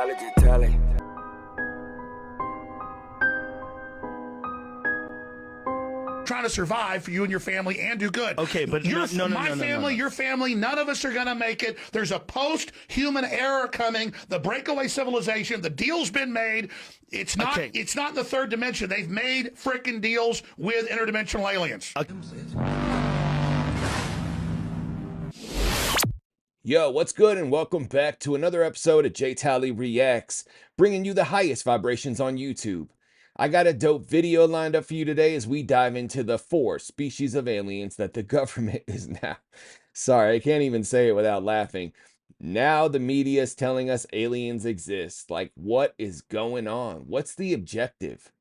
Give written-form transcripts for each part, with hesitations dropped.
Intelligent. Trying to survive for you and your family and do good. Okay, but my family, your family, none of us are going to make it. There's a post-human era coming. The breakaway civilization. The deal's been made. It's not. Okay. It's not in the third dimension. They've made frickin' deals with interdimensional aliens. Yo, what's good, and welcome back to another episode of J Tally Reacts, bringing you the highest vibrations on YouTube. I got a dope video lined up for you today as we dive into the 4 species of aliens that the government is now. Sorry, I can't even say it without laughing. Now the media is telling us aliens exist. Like, what is going on? What's the objective?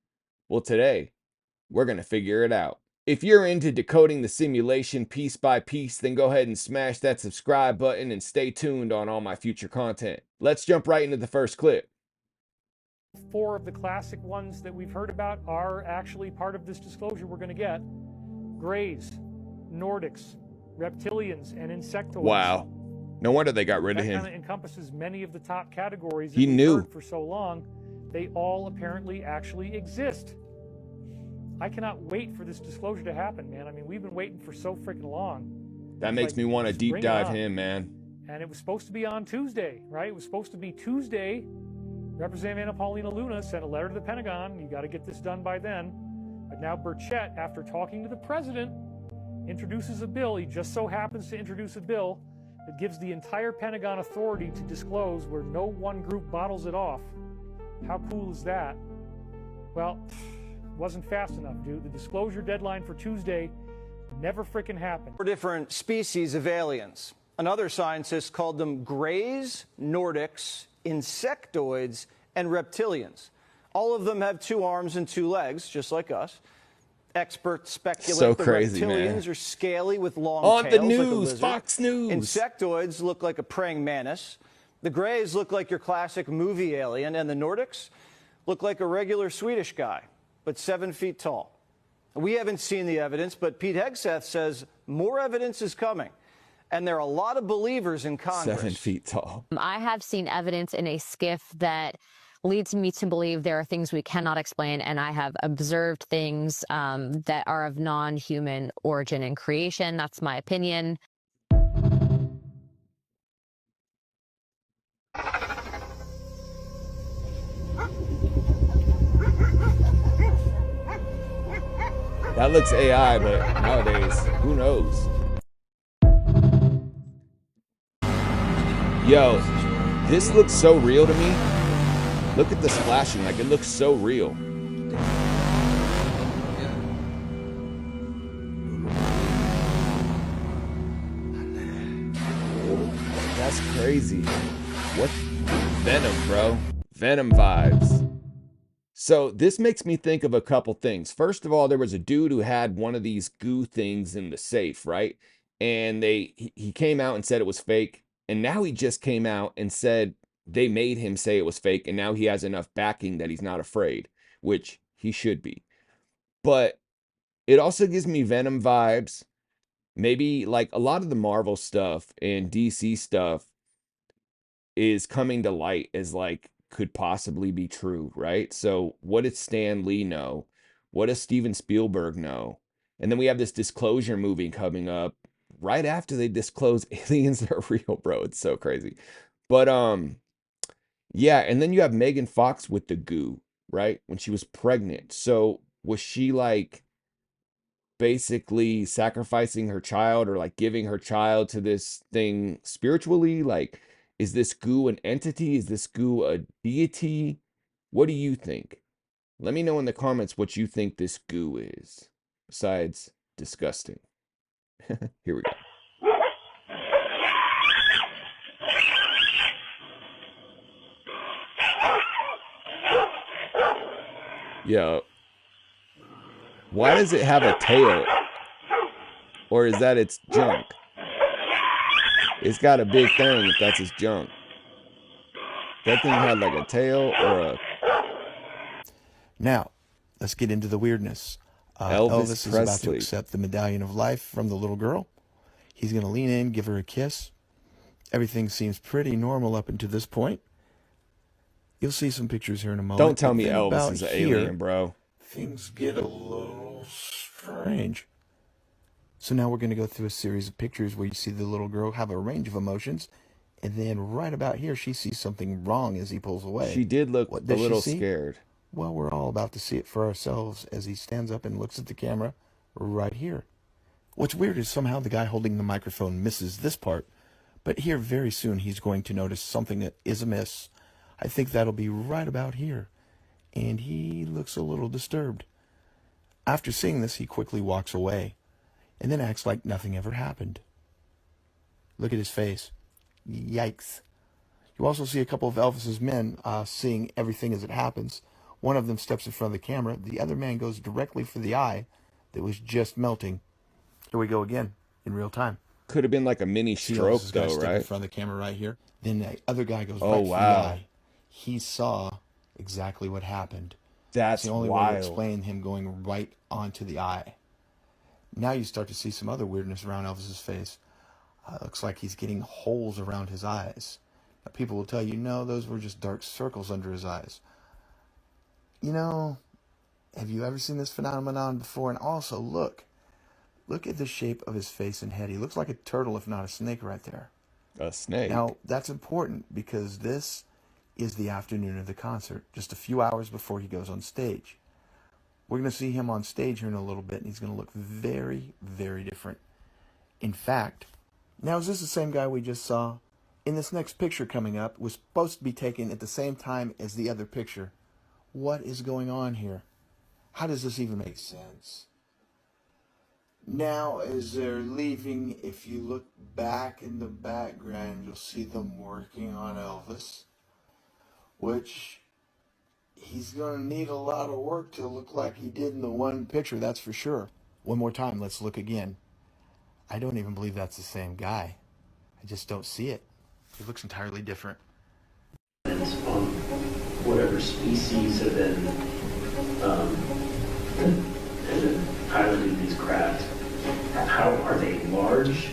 Well, today, we're going to figure it out. If you're into decoding the simulation piece by piece, then go ahead and smash that subscribe button and stay tuned on all my future content. Let's jump right into the first clip. 4 of the classic ones that we've heard about are actually part of this disclosure we're going to get. Greys, Nordics, reptilians, and insectoids. Wow. No wonder they got rid of That him. kind of encompasses many of the top categories that He we've knew. heard for so long. They all apparently actually exist. I cannot wait for this disclosure to happen, man. I mean, we've been waiting for so freaking long. That makes me want to deep bring it dive on. him, man. And it was supposed to be on Tuesday, right? It was supposed to be Tuesday. Representative Anna Paulina Luna sent a letter to the Pentagon. You got to get this done by then. But now Burchett, after talking to the president, introduces a bill. He just so happens to introduce a bill that gives the entire Pentagon authority to disclose where no one group bottles it off. How cool is that? Well, wasn't fast enough, dude. The disclosure deadline for Tuesday never frickin' happened. 4 different species of aliens. Another scientist called them Greys, Nordics, insectoids, and reptilians. All of them have 2 arms and 2 legs, just like us. Experts speculate So the crazy, reptilians man. are scaly with long On tails the like a news, lizard. Fox News. Insectoids look like a praying mantis. The Greys look like your classic movie alien, and the Nordics look like a regular Swedish guy, but 7 feet tall. We haven't seen the evidence, but Pete Hegseth says more evidence is coming. And there are a lot of believers in Congress. 7 feet tall. I have seen evidence in a skiff that leads me to believe there are things we cannot explain, and I have observed things that are of non-human origin and creation. That's my opinion. That looks AI, but nowadays, who knows? Yo, this looks so real to me. Look at the splashing, like it looks so real. That's crazy. What? Venom, bro. Venom vibes. So this makes me think of a couple things. First of all, there was a dude who had one of these goo things in the safe, right? And he came out and said it was fake. And now he just came out and said they made him say it was fake. And now he has enough backing that he's not afraid, which he should be. But it also gives me Venom vibes. Maybe like a lot of the Marvel stuff and DC stuff is coming to light as like could possibly be true, right? So what did Stan Lee know? What does Steven Spielberg know? And then we have this disclosure movie coming up right after they disclose aliens are real, bro. It's so crazy. But yeah, and then you have Megan Fox with the goo, right? When she was pregnant. So was she like basically sacrificing her child or like giving her child to this thing spiritually? Like, is this goo an entity? Is this goo a deity? What do you think? Let me know in the comments what you think this goo is, besides disgusting. Here we go. Yo, why does it have a tail? Or is that its junk? It's got a big thing if that's its junk. That thing had like a tail or a... Now, let's get into the weirdness. Elvis Elvis is about to Presley. accept the medallion of life from the little girl. He's going to lean in, give her a kiss. Everything seems pretty normal up until this point. You'll see some pictures here in a moment. Don't tell but me then Elvis about is an here, alien, bro. things get a little strange. So now we're going to go through a series of pictures where you see the little girl have a range of emotions, and then right about here she sees something wrong as he pulls away. She did look What a does she little see? scared. Well, we're all about to see it for ourselves as he stands up and looks at the camera right here. What's weird is somehow the guy holding the microphone misses this part, but here very soon he's going to notice something that is amiss. I think that'll be right about here. And he looks a little disturbed. After seeing this, he quickly walks away and then acts like nothing ever happened. Look at his face. Yikes. You also see a couple of Elvis's men seeing everything as it happens. One of them steps in front of the camera. The other man goes directly for the eye that was just melting. Here we go again, in real time. Could have been like a mini See stroke, Elvis's guy though, step in right? front of the camera right here. Then the other guy goes Oh, right for the wow. eye. He saw exactly what happened. That's It's the only way to wild. explain him going right onto the eye. Now you start to see some other weirdness around Elvis's face. Looks like he's getting holes around his eyes. Now, people will tell you, no, those were just dark circles under his eyes. You know, have you ever seen this phenomenon before? And also, look at the shape of his face and head. He looks like a turtle, if not a snake, right there. A snake. Now, that's important because this is the afternoon of the concert, just a few hours before he goes on stage. We're going to see him on stage here in a little bit, and he's going to look very, very different. In fact, now is this the same guy we just saw? In this next picture coming up, was supposed to be taken at the same time as the other picture. What is going on here? How does this even make sense? Now, as they're leaving, if you look back in the background, you'll see them working on Elvis, which he's going to need a lot of work to look like he did in the one picture, that's for sure. One more time, let's look again. I don't even believe that's the same guy. I just don't see it. He looks entirely different. On whatever species have been piloting these craft. How are they large?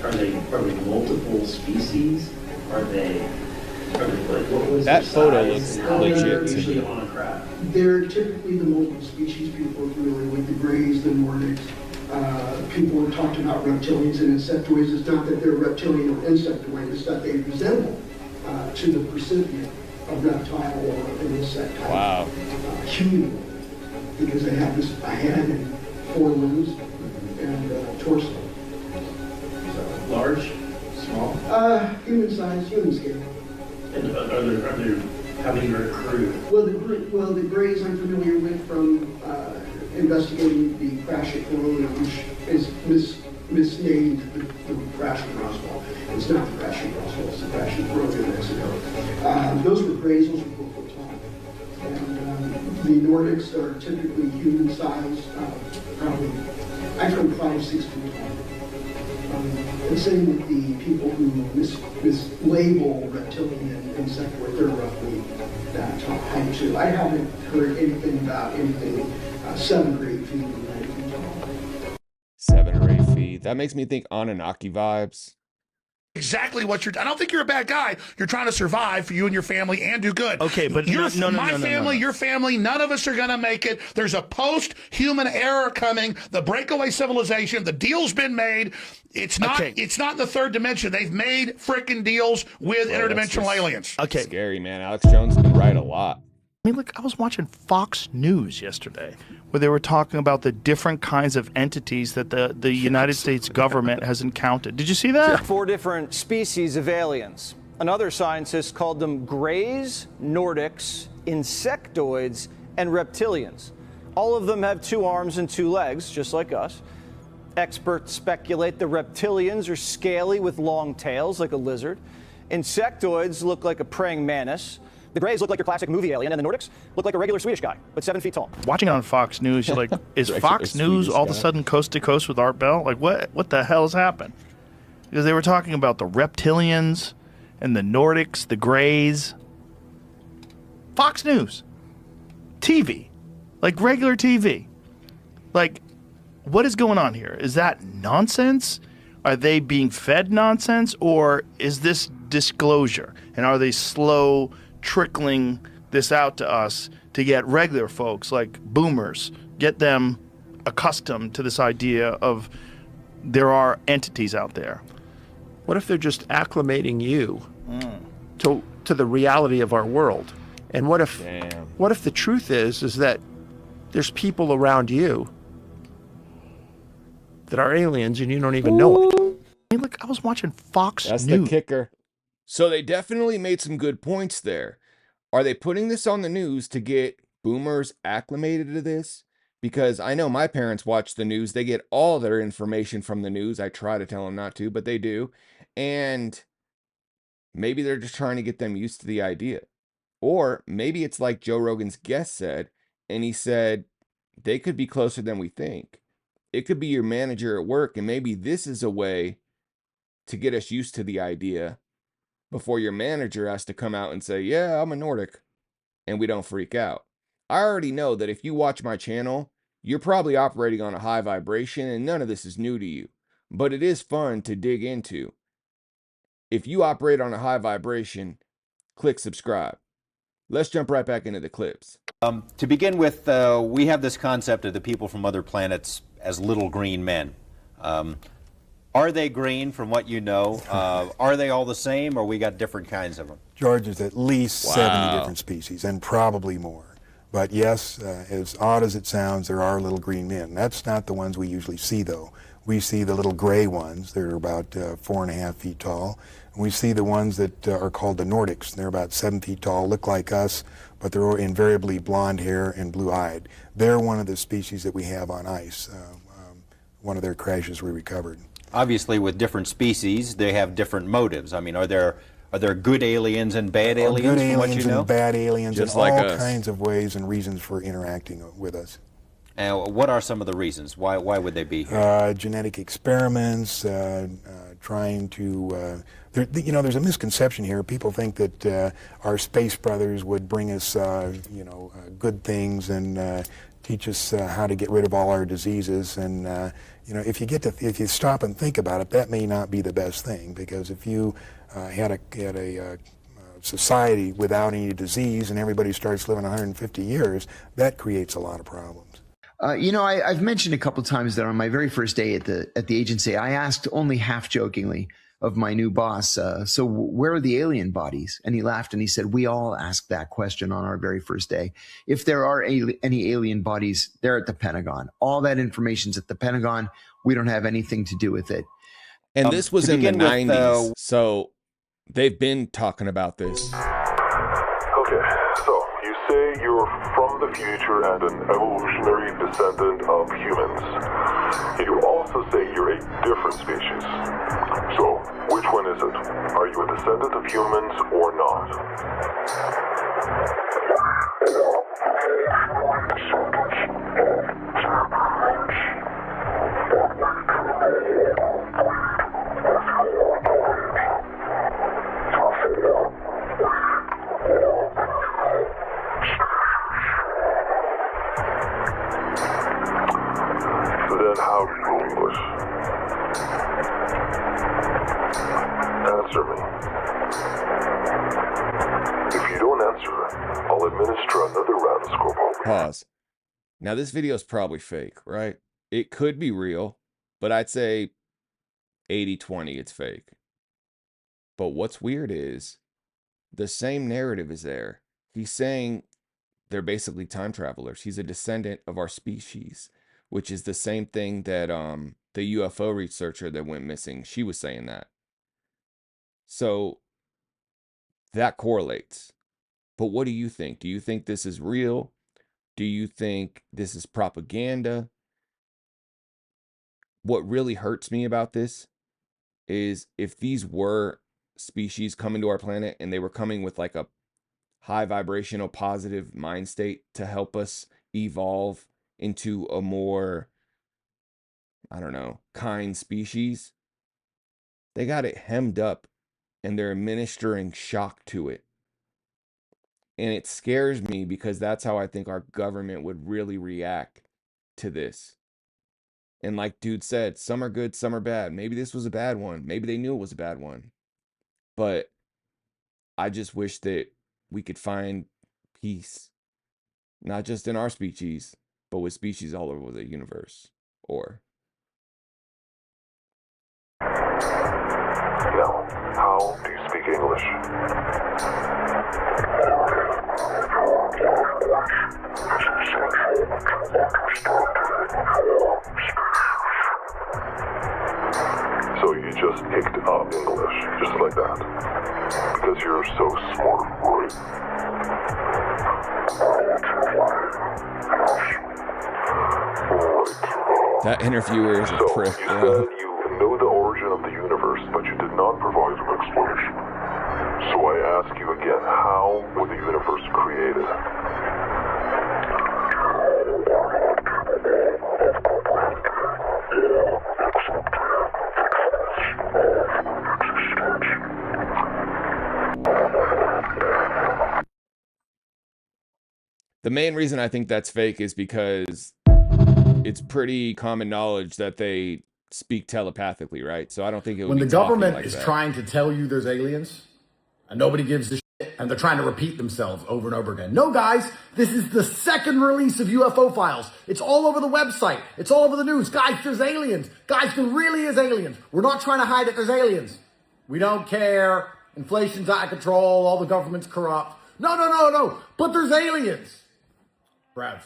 Are they multiple species? Are they like what was That their photo size? looks And how many legit are to usually me. on a craft? They're typically the multiple species people are familiar with, the Greys, the Nordics. People have talked about reptilians and insectoids. It's not that they're reptilian or insectoid, it's that they resemble to the percipient of reptile or an insect type. Wow. Humanoid, because they have this a head and four limbs and torso. So, large, small, Human size, human scale. and are there how many are crewed? Well, the Greys I'm familiar with from investigating the crash at Corona, which is misnamed the crash at Roswell. It's not the crash at Roswell, it's the crash at Corona in Mexico. Those were Greys, those were 4 foot tall. And the Nordics are typically human size, probably, I've heard 5, 6 feet tall. And same with the people who mislabel reptilian and insectoid, they're roughly that height too. I haven't heard anything about anything 7 or 8 feet or 9 feet tall. 7 or 8 feet. That makes me think Anunnaki vibes. Exactly what you're. I don't think you're a bad guy. You're trying to survive for you and your family and do good. Okay, but your, no, my family, your family, none of us are going to make it. There's a post-human era coming. The breakaway civilization. The deal's been made. It's not. Okay. It's not in the third dimension. They've made freaking deals with Bro, that's interdimensional just aliens. Okay. Scary, man. Alex Jones has been right a lot. I mean, look, I was watching Fox News yesterday where they were talking about the different kinds of entities that the United States government has encountered. Did you see that? 4 different species of aliens. Another scientist called them Greys, Nordics, insectoids, and reptilians. All of them have 2 arms and 2 legs, just like us. Experts speculate the reptilians are scaly with long tails, like a lizard. Insectoids look like a praying mantis. The Greys look like your classic movie alien, and the Nordics look like a regular Swedish guy, but 7 feet tall. Watching it on Fox News, you're like, is Regular Fox News Swedish all of a guy. sudden coast to coast with Art Bell? Like, what the hell has happened? Because they were talking about the reptilians and the Nordics, the Greys. Fox News. TV. Like regular TV. Like, what is going on here? Is that nonsense? Are they being fed nonsense? Or is this disclosure? And are they slow trickling this out to us to get regular folks like boomers, get them accustomed to this idea of there are entities out there. What if they're just acclimating you to the reality of our world? And what if the truth is that there's people around you that are aliens and you don't even know it? Hey, look, I was watching Fox That's News. the kicker. So they definitely made some good points there. Are they putting this on the news to get boomers acclimated to this? Because I know my parents watch the news. They get all their information from the news. I try to tell them not to, but they do. And maybe they're just trying to get them used to the idea. Or maybe it's like Joe Rogan's guest said, and he said, they could be closer than we think. It could be your manager at work, and maybe this is a way to get us used to the idea before your manager has to come out and say, yeah, I'm a Nordic, and we don't freak out. I already know that if you watch my channel, you're probably operating on a high vibration, and none of this is new to you. But it is fun to dig into. If you operate on a high vibration, click subscribe. Let's jump right back into the clips. To begin with, we have this concept of the people from other planets as little green men. Are they green from what you know? Are they all the same, or we got different kinds of them? George, there's at least 70 different species, and probably more. But yes, as odd as it sounds, there are little green men. That's not the ones we usually see, though. We see the little gray ones. They're about 4.5 feet tall. And we see the ones that are called the Nordics. They're about 7 feet tall, look like us, but they're invariably blonde hair and blue-eyed. They're one of the species that we have on ice. One of their crashes we recovered. Obviously, with different species, they have different motives. I mean, are there good aliens and bad aliens from what you know? And bad aliens, just and like all us. kinds of ways and reasons for interacting with us. What are some of the reasons? Why would they be here? Genetic experiments, trying to, there's a misconception here. People think that our space brothers would bring us, good things and teach us how to get rid of all our diseases. And if you stop and think about it, that may not be the best thing, because if you had a society without any disease and everybody starts living 150 years, that creates a lot of problems. I've mentioned a couple of times that on my very first day at the agency, I asked only half jokingly of my new boss, so where are the alien bodies? And he laughed and he said, we all asked that question on our very first day. If there are any alien bodies, they're at the Pentagon. All that information's at the Pentagon. We don't have anything to do with it. And this was in the 90s, so they've been talking about this. Okay, so you say you're from the future and an evolutionary descendant of humans. And you also say you're a different species. So, which one is it? Are you a descendant of humans or not? Then how do you English? Answer me. If you don't answer, I'll administer another round of scope. Pause. Now this video is probably fake, right? It could be real, but I'd say 80-20 it's fake. But what's weird is the same narrative is there. He's saying they're basically time travelers. He's a descendant of our species, which is the same thing that the UFO researcher that went missing, she was saying that. So that correlates. But what do you think? Do you think this is real? Do you think this is propaganda? What really hurts me about this is if these were species coming to our planet and they were coming with like a high vibrational positive mind state to help us evolve into a more, I don't know, kind species, they got it hemmed up and they're administering shock to it. And it scares me because that's how I think our government would really react to this. And like dude said, some are good, some are bad. Maybe this was a bad one. Maybe they knew it was a bad one. But I just wish that we could find peace, not just in our species, but with species all over the universe. Or Now, how do you speak English? So you just picked up English, just like that. Because you're so smart, right? that interviewer is a prick. You said you know the origin of the universe, but you did not provide an explanation. So I ask you again, how was the universe created? The main reason I think that's fake is because it's pretty common knowledge that they speak telepathically, right? So I don't think it would when be the government like is that. trying to tell you there's aliens and nobody gives a shit and they're trying to repeat themselves over and over again. No, guys, this is the second release of UFO files. It's all over the website. It's all over the news. Guys, there's aliens. Guys, there really is aliens. We're not trying to hide it. There's aliens. We don't care. Inflation's out of control. All the government's corrupt. No. But there's aliens. Bruv,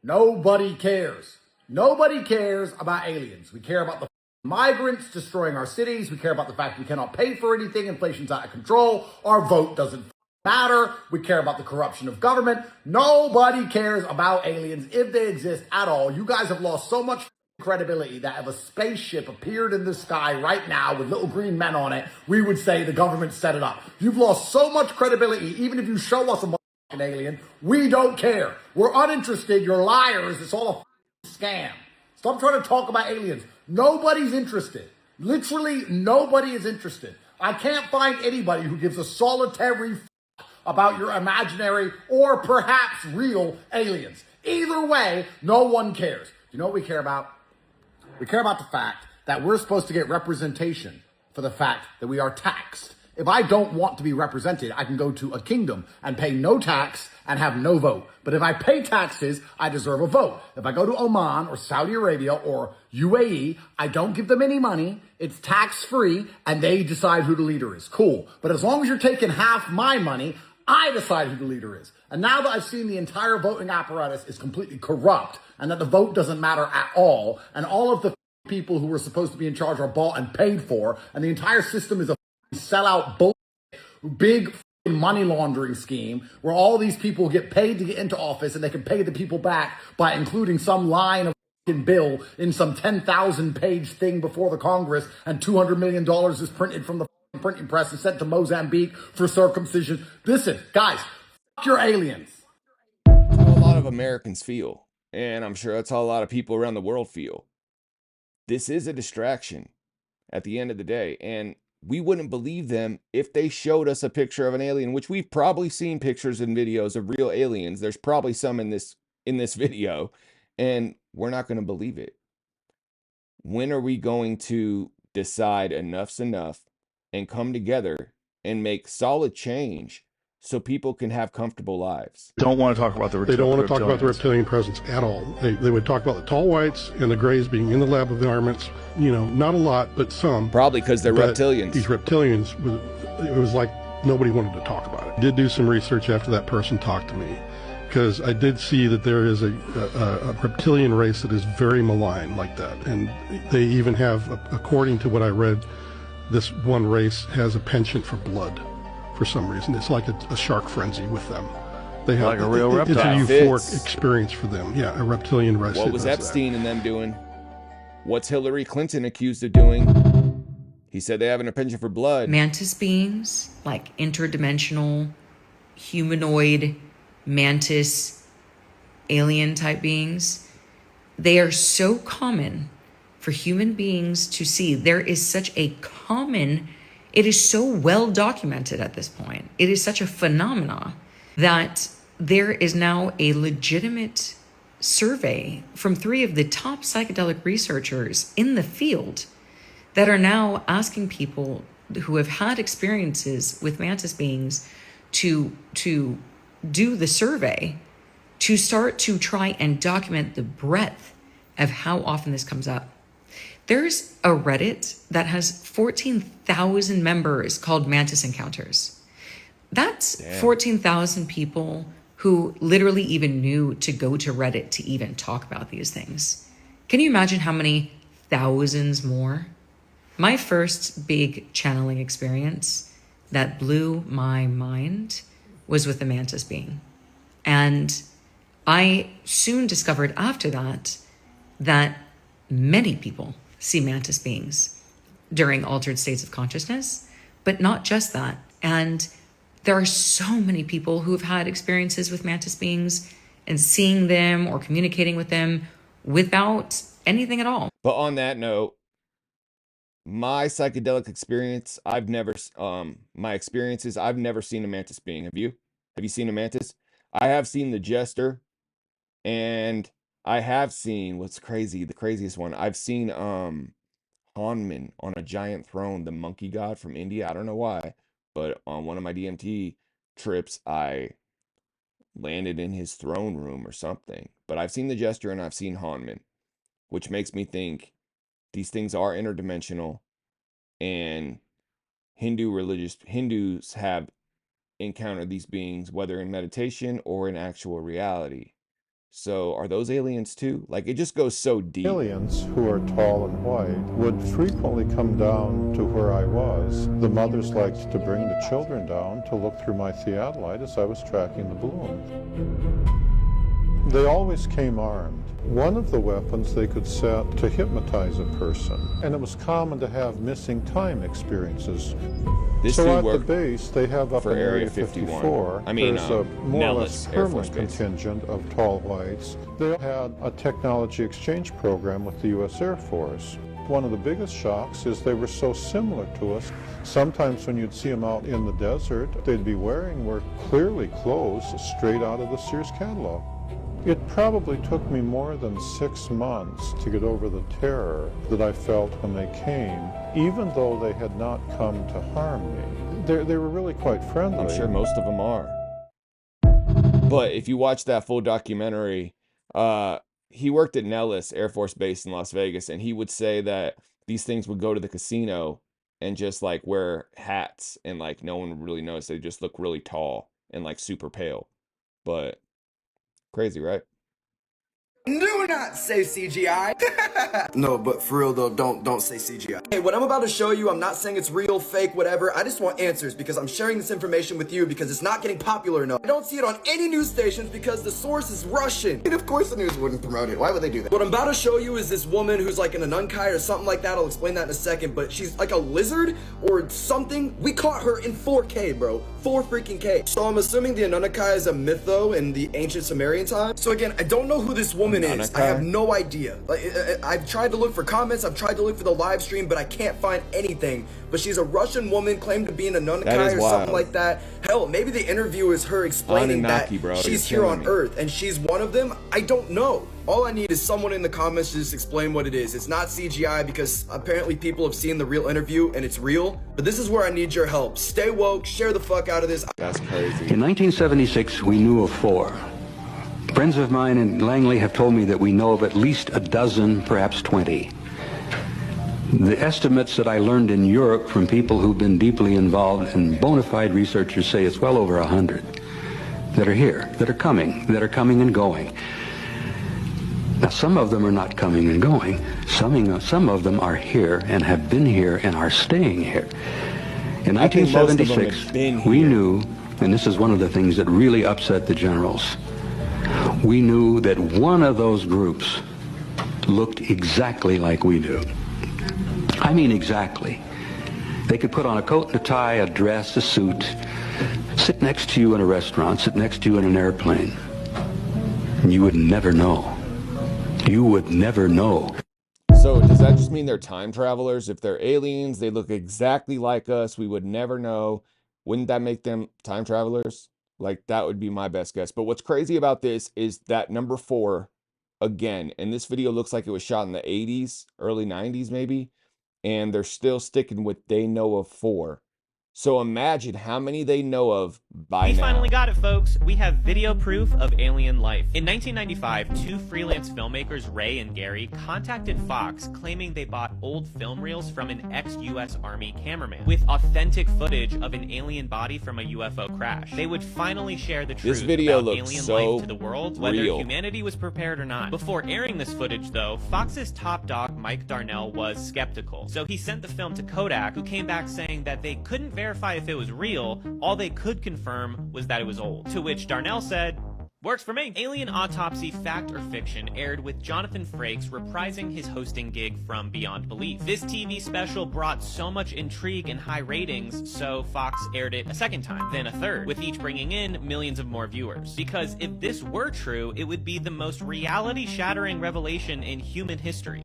nobody cares. Nobody cares about aliens. We care about the migrants destroying our cities. We care about the fact we cannot pay for anything. Inflation's out of control. Our vote doesn't matter. We care about the corruption of government. Nobody cares about aliens if they exist at all. You guys have lost so much credibility that if a spaceship appeared in the sky right now with little green men on it, we would say the government set it up. You've lost so much credibility, even if you show us an alien, we don't care. We're uninterested. You're liars. It's all a scam. Stop trying to talk about aliens. Nobody's interested. Literally, nobody is interested. I can't find anybody who gives a solitary about your imaginary or perhaps real aliens. Either way, no one cares. You know what we care about? We care about the fact that we're supposed to get representation for the fact that we are taxed. If I don't want to be represented, I can go to a kingdom and pay no tax and have no vote. But if I pay taxes, I deserve a vote. If I go to Oman or Saudi Arabia or UAE, I don't give them any money. It's tax-free and they decide who the leader is. Cool. But as long as you're taking half my money, I decide who the leader is. And now that I've seen the entire voting apparatus is completely corrupt and that the vote doesn't matter at all, and all of the people who were supposed to be in charge are bought and paid for, and the entire system is a sellout bullshit, big money laundering scheme where all these people get paid to get into office and they can pay the people back by including some line of bill in some 10,000 page thing before the Congress, and $200 million is printed from the printing press and sent to Mozambique for circumcision. Listen, guys, fuck your aliens. That's how a lot of Americans feel, and I'm sure that's how a lot of people around the world feel. This is a distraction at the end of the day, and we wouldn't believe them if they showed us a picture of an alien, which we've probably seen pictures and videos of real aliens. There's probably some in this video, and we're not going to believe it. When are we going to decide enough's enough and come together and make solid change so people can have comfortable lives? Don't want to talk about the They don't want to talk about the reptilian presence at all. They would talk about the tall whites and the grays being in the lab environments. You know, not a lot, but some. Probably because they're reptilians. These reptilians, it was like nobody wanted to talk about it. I did do some research after that person talked to me, because I did see that there is a reptilian race that is very malign like that. And they even have, according to what I read, this one race has a penchant for blood for some reason. It's like a shark frenzy with them. They have like a real reptile. It's a euphoric experience for them. Yeah, a reptilian race. What was Epstein and them doing? What's Hillary Clinton accused of doing? He said they have a penchant for blood. Mantis beings, like interdimensional, humanoid, mantis, alien type beings, they are so common for human beings to see. There is such a common, it is so well documented at this point. It is such a phenomena that there is now a legitimate survey from 3 of the top psychedelic researchers in the field that are now asking people who have had experiences with mantis beings to do the survey, to start to try and document the breadth of how often this comes up. There's a Reddit that has 14,000 members called Mantis Encounters. That's 14,000 people who literally even knew to go to Reddit to even talk about these things. Can you imagine how many thousands more? My first big channeling experience that blew my mind was with the mantis being. And I soon discovered after that many people see mantis beings during altered states of consciousness, but not just that. And there are so many people who have had experiences with mantis beings and seeing them or communicating with them without anything at all. But on that note, my psychedelic experience, I've never seen a mantis being. Have you? Have you seen a mantis? I have seen the jester, and I have seen what's crazy, the craziest one. I've seen Hanuman on a giant throne, the monkey god from India. I don't know why, but on one of my DMT trips, I landed in his throne room or something. But I've seen the jester and I've seen Hanuman, which makes me think these things are interdimensional, and Hindus have encountered these beings, whether in meditation or in actual reality. So are those aliens too? Like, it just goes so deep. Aliens who are tall and white would frequently come down to where I was. The mothers liked to bring the children down to look through my theodolite as I was tracking the balloon. They always came armed. One of the weapons they could set to hypnotize a person, and it was common to have missing time experiences. So at the base, they have up in Area 54, there's a more or less permanent contingent of tall whites. They had a technology exchange program with the U.S. Air Force. One of the biggest shocks is they were so similar to us. Sometimes when you'd see them out in the desert, they'd be wearing were clearly clothes straight out of the Sears catalog. It probably took me more than 6 months to get over the terror that I felt when they came, even though they had not come to harm me. They were really quite friendly. I'm sure most of them are. But if you watch that full documentary, he worked at Nellis Air Force Base in Las Vegas, and he would say that these things would go to the casino and just like wear hats, and like no one would really notice. They just look really tall and like super pale. But crazy, right? Do not say CGI. No, but for real though, don't say CGI. Hey, what I'm about to show you, I'm not saying it's real, fake, whatever. I just want answers because I'm sharing this information with you because it's not getting popular enough. I don't see it on any news stations because the source is Russian. And of course the news wouldn't promote it. Why would they do that? What I'm about to show you is this woman who's like an Anunkai or something like that. I'll explain that in a second, but she's like a lizard or something. We caught her in 4K, bro. 4 freaking K. So I'm assuming the Anunkai is a mytho in the ancient Sumerian time. So again, I don't know who this woman is. I have no idea. Like, I've tried to look for comments, I've tried to look for the live stream, but I can't find anything. But she's a Russian woman, claimed to be an Anunkai or something like that. Hell, maybe the interview is her explaining that she's here on Earth and she's one of them. I don't know. All I need is someone in the comments to just explain what it is. It's not CGI because apparently people have seen the real interview and it's real. But this is where I need your help. Stay woke, share the fuck out of this. That's crazy. In 1976, we knew of 4. Friends of mine in Langley have told me that we know of at least a dozen, perhaps 20. The estimates that I learned in Europe from people who've been deeply involved and bona fide researchers say it's well over 100 that are here, that are coming and going. Now, some of them are not coming and going. Some of them are here and have been here and are staying here. In 1976, we knew, and this is one of the things that really upset the generals, we knew that one of those groups looked exactly like we do. I mean exactly. They could put on a coat and a tie, a dress, a suit, sit next to you in a restaurant, sit next to you in an airplane, and you would never know. You would never know. So does that just mean they're time travelers? If they're aliens, they look exactly like us, we would never know. Wouldn't that make them time travelers? Like, that would be my best guess. But what's crazy about this is that number 4, again, and this video looks like it was shot in the 80s, early 90s maybe, and they're still sticking with they know of 4. So imagine how many they know of by We now. finally got it, folks. We have video proof of alien life. In 1995, two freelance filmmakers, Ray and Gary, contacted Fox claiming they bought old film reels from an ex-US Army cameraman with authentic footage of an alien body from a UFO crash. They would finally share the truth This video about looks alien so life to the world, whether real. humanity was prepared or not. Before airing this footage, though, Fox's top dog, Mike Darnell, was skeptical. So he sent the film to Kodak, who came back saying that they couldn't verify if it was real, all they could confirm was that it was old. To which Darnell said, "Works for me." Alien Autopsy, Fact or Fiction aired with Jonathan Frakes reprising his hosting gig from Beyond Belief. This TV special brought so much intrigue and high ratings, so Fox aired it a second time, then a third, with each bringing in millions of more viewers. Because if this were true, it would be the most reality-shattering revelation in human history.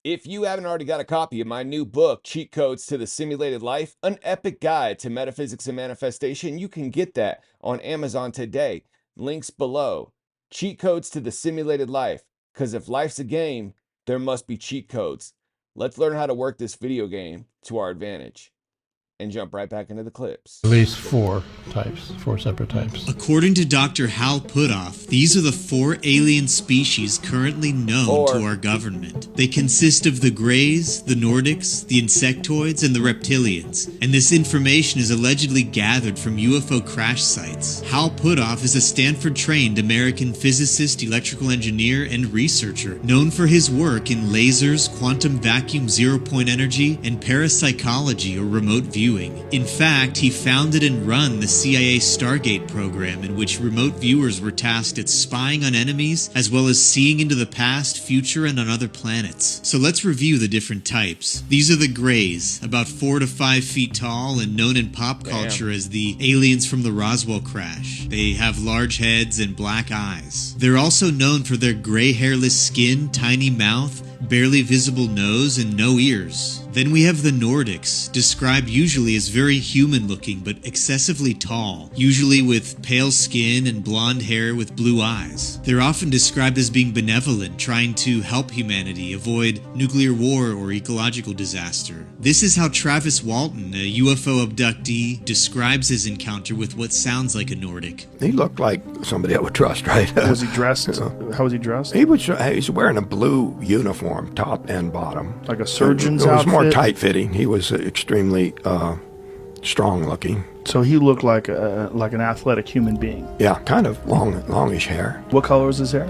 If you haven't already got a copy of my new book, Cheat Codes to the Simulated Life, an epic guide to metaphysics and manifestation, you can get that on Amazon today. Links below. Cheat Codes to the Simulated Life. Because if life's a game, there must be cheat codes. Let's learn how to work this video game to our advantage. And jump right back into the clips. At least four separate types. According to Dr. Hal Puthoff, these are the 4 alien species currently known to our government. They consist of the Greys, the Nordics, the Insectoids, and the Reptilians, and this information is allegedly gathered from UFO crash sites. Hal Puthoff is a Stanford-trained American physicist, electrical engineer, and researcher, known for his work in lasers, quantum vacuum zero-point energy, and parapsychology or remote viewing. In fact, he founded and run the CIA Stargate program, in which remote viewers were tasked at spying on enemies, as well as seeing into the past, future, and on other planets. So let's review the different types. These are the Greys, about 4 to 5 feet tall and known in pop culture as the aliens from the Roswell crash. They have large heads and black eyes. They're also known for their gray hairless skin, tiny mouth, barely visible nose, and no ears. Then we have the Nordics, described usually as very human-looking but excessively tall, usually with pale skin and blonde hair with blue eyes. They're often described as being benevolent, trying to help humanity avoid nuclear war or ecological disaster. This is how Travis Walton, a UFO abductee, describes his encounter with what sounds like a Nordic. He looked like somebody I would trust, right? Was he dressed? How was he dressed? He was wearing a blue uniform, top and bottom. Like a surgeon's outfit? It was more outfit? tight-fitting. He was extremely strong-looking. So he looked like an athletic human being. Yeah, kind of longish hair. What color was his hair?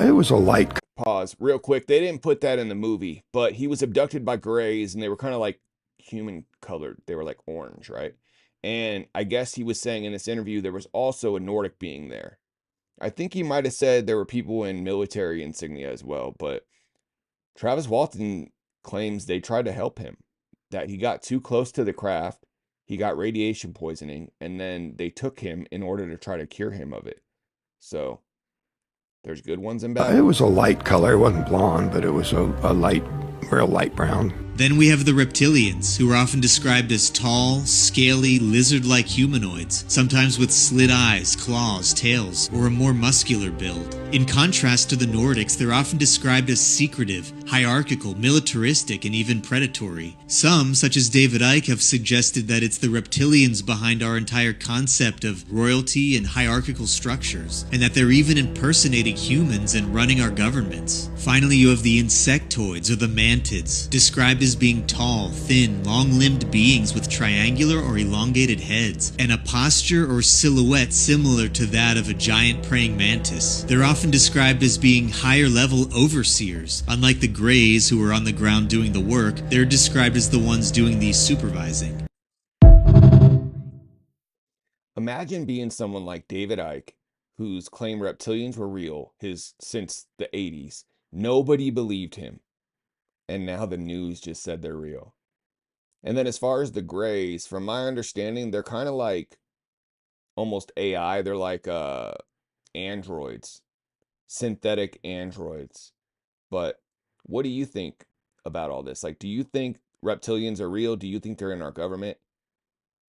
It was a light. Pause real quick. They didn't put that in the movie, but he was abducted by Greys, and they were kind of like human colored. They were like orange, right? And I guess he was saying in this interview there was also a Nordic being there. I think he might have said there were people in military insignia as well, but Travis Walton claims they tried to help him, that he got too close to the craft, he got radiation poisoning, and then they took him in order to try to cure him of it. So there's good ones and bad. It was a light color. It wasn't blonde, but it was a real light brown. Then we have the reptilians, who are often described as tall, scaly, lizard-like humanoids, sometimes with slit eyes, claws, tails, or a more muscular build. In contrast to the Nordics, they're often described as secretive, hierarchical, militaristic, and even predatory. Some, such as David Icke, have suggested that it's the reptilians behind our entire concept of royalty and hierarchical structures, and that they're even impersonating humans and running our governments. Finally, you have the insectoids, or the mantids, described as being tall, thin, long-limbed beings with triangular or elongated heads, and a posture or silhouette similar to that of a giant praying mantis. They're often described as being higher-level overseers. Unlike the Greys, who are on the ground doing the work, they're described as the ones doing the supervising. Imagine being someone like David Icke, who's claimed reptilians were real since the 80s. Nobody believed him. And now the news just said they're real. And then as far as the Greys, from my understanding, they're kind of like almost AI. They're like androids, synthetic androids. But what do you think about all this? Like, do you think reptilians are real? Do you think they're in our government?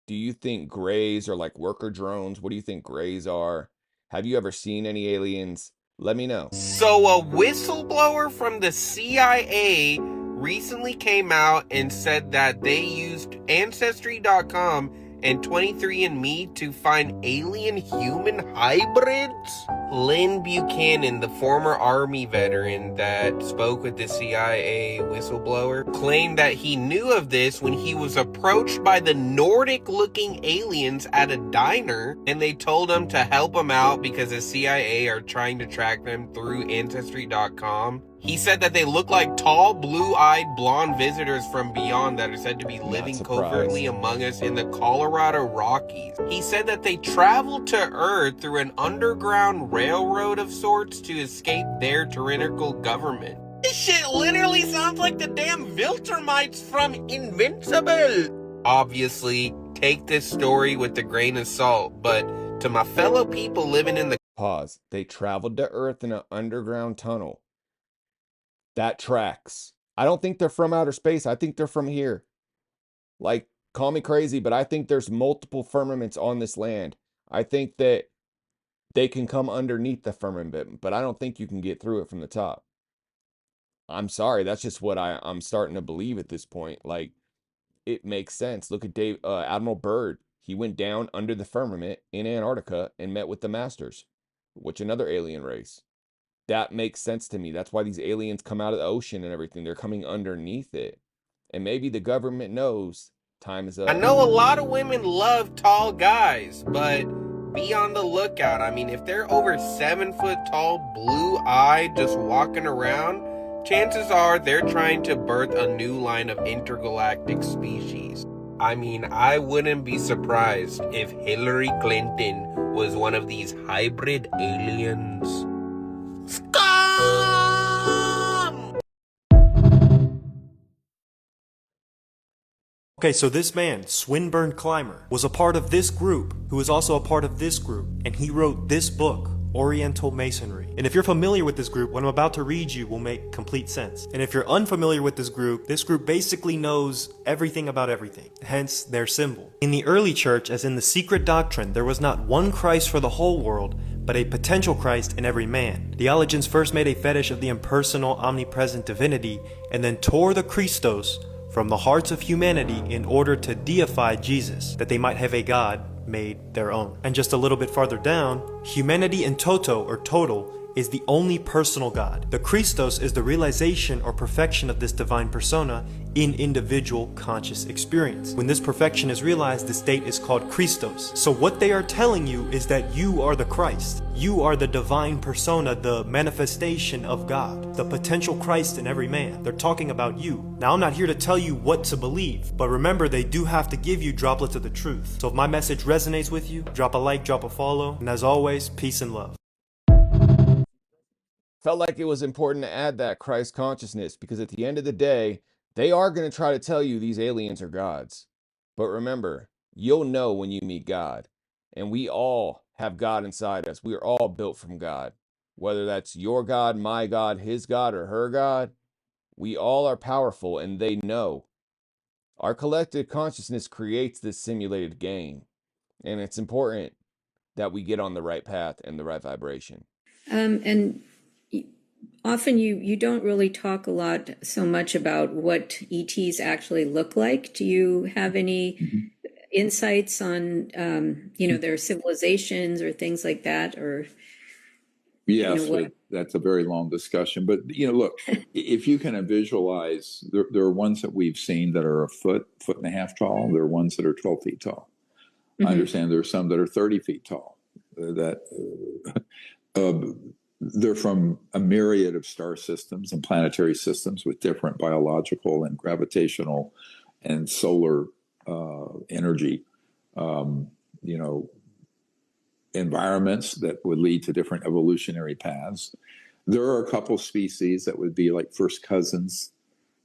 Do you think Greys are like worker drones? What do you think Greys are? Have you ever seen any aliens? Let me know. So a whistleblower from the CIA recently came out and said that they used Ancestry.com and 23andMe to find alien-human hybrids? Lynn Buchanan, the former Army veteran that spoke with the CIA whistleblower, claimed that he knew of this when he was approached by the Nordic-looking aliens at a diner, and they told him to help him out because the CIA are trying to track them through Ancestry.com. He said that they look like tall, blue-eyed, blonde visitors from beyond that are said to be living covertly among us in the Colorado Rockies. He said that they traveled to Earth through an underground railroad of sorts to escape their tyrannical government. This shit literally sounds like the damn Viltrumites from Invincible. Obviously, take this story with a grain of salt, but to my fellow people living in the... Pause. They traveled to Earth in an underground tunnel. That tracks. I don't think they're from outer space. I think they're from here. Like, call me crazy, but I think there's multiple firmaments on this land. I think that they can come underneath the firmament, but I don't think you can get through it from the top. I'm sorry, that's just what I'm starting to believe at this point. Like, it makes sense. Look at Admiral Byrd. He went down under the firmament in Antarctica and met with the Masters, which another alien race. That makes sense to me. That's why these aliens come out of the ocean and everything. They're coming underneath it. And maybe the government knows time is up. I know a lot of women love tall guys, but be on the lookout. I mean, if they're over 7 foot tall, blue-eyed, just walking around, chances are they're trying to birth a new line of intergalactic species. I mean, I wouldn't be surprised if Hillary Clinton was one of these hybrid aliens. Okay, so this man, Swinburne Clymer, was a part of this group, who was also a part of this group, and he wrote this book, Oriental Masonry. And if you're familiar with this group, what I'm about to read you will make complete sense. And if you're unfamiliar with this group basically knows everything about everything, hence their symbol. In the early church, as in the secret doctrine, there was not one Christ for the whole world, but a potential Christ in every man. Theologians first made a fetish of the impersonal, omnipresent divinity, and then tore the Christos from the hearts of humanity in order to deify Jesus, that they might have a God made their own. And just a little bit farther down, humanity in toto, or total, is the only personal God. The Christos is the realization or perfection of this divine persona in individual conscious experience. When this perfection is realized, the state is called Christos. So what they are telling you is that you are the Christ. You are the divine persona, the manifestation of God, the potential Christ in every man. They're talking about you. Now, I'm not here to tell you what to believe, but remember, they do have to give you droplets of the truth. So if my message resonates with you, drop a like, drop a follow, and as always, peace and love. Felt like it was important to add that Christ consciousness, because at the end of the day, they are going to try to tell you these aliens are gods. But remember, you'll know when you meet God. And we all have God inside us. We are all built from God. Whether that's your God, my God, his God, or her God, we all are powerful, and they know. Our collective consciousness creates this simulated game. And it's important that we get on the right path and the right vibration. And often you don't really talk a lot so much about what ETs actually look like. Do you have any insights on, their civilizations or things like that? Or yes, that's a very long discussion. But look, if you can visualize, there are ones that we've seen that are a foot and a half tall. There are ones that are 12 feet tall. I understand there are some that are 30 feet tall. They're from a myriad of star systems and planetary systems with different biological and gravitational and solar energy, environments that would lead to different evolutionary paths. There are a couple species that would be like first cousins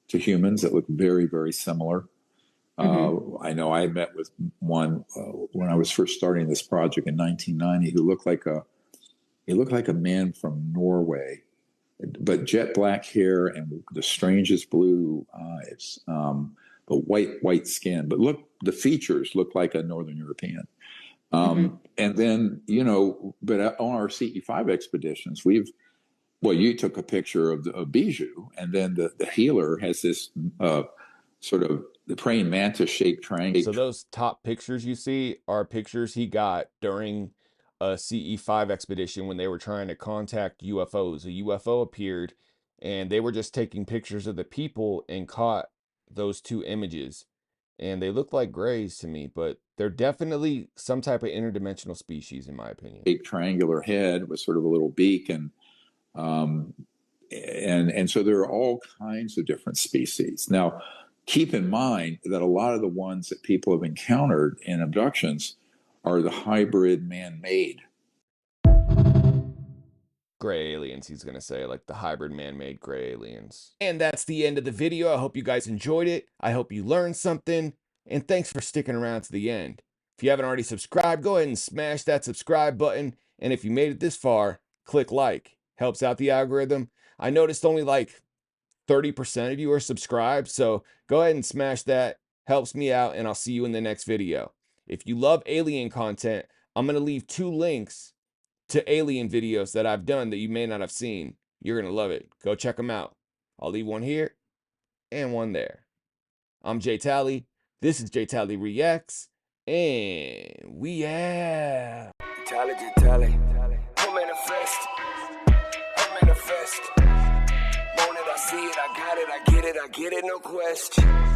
to humans that look very, very similar. I know I met with one when I was first starting this project in 1990 who looked like a man from Norway, but jet black hair and the strangest blue eyes, but white skin. But look, the features look like a Northern European. And then, but on our CE5 expeditions, you took a picture of Bijou, and then the healer has this sort of the praying mantis shaped triangle. So those top pictures you see are pictures he got during a CE5 expedition when they were trying to contact UFOs. A UFO appeared and they were just taking pictures of the people and caught those two images. And they look like grays to me, but they're definitely some type of interdimensional species, in my opinion. Triangular head with sort of a little beak, and so there are all kinds of different species. Now, keep in mind that a lot of the ones that people have encountered in abductions are the hybrid man-made. Gray aliens, he's going to say, like the hybrid man-made gray aliens. And that's the end of the video. I hope you guys enjoyed it. I hope you learned something. And thanks for sticking around to the end. If you haven't already subscribed, go ahead and smash that subscribe button. And if you made it this far, click like. Helps out the algorithm. I noticed only like 30% of you are subscribed, so go ahead and smash that. Helps me out, and I'll see you in the next video. If you love alien content, I'm going to leave 2 links to alien videos that I've done that you may not have seen. You're going to love it. Go check them out. I'll leave one here and one there. I'm Jay Tally. This is Jay Tally Reacts, and we out. Tally, I manifest. Want it, I see it, I got it, I get it, no question.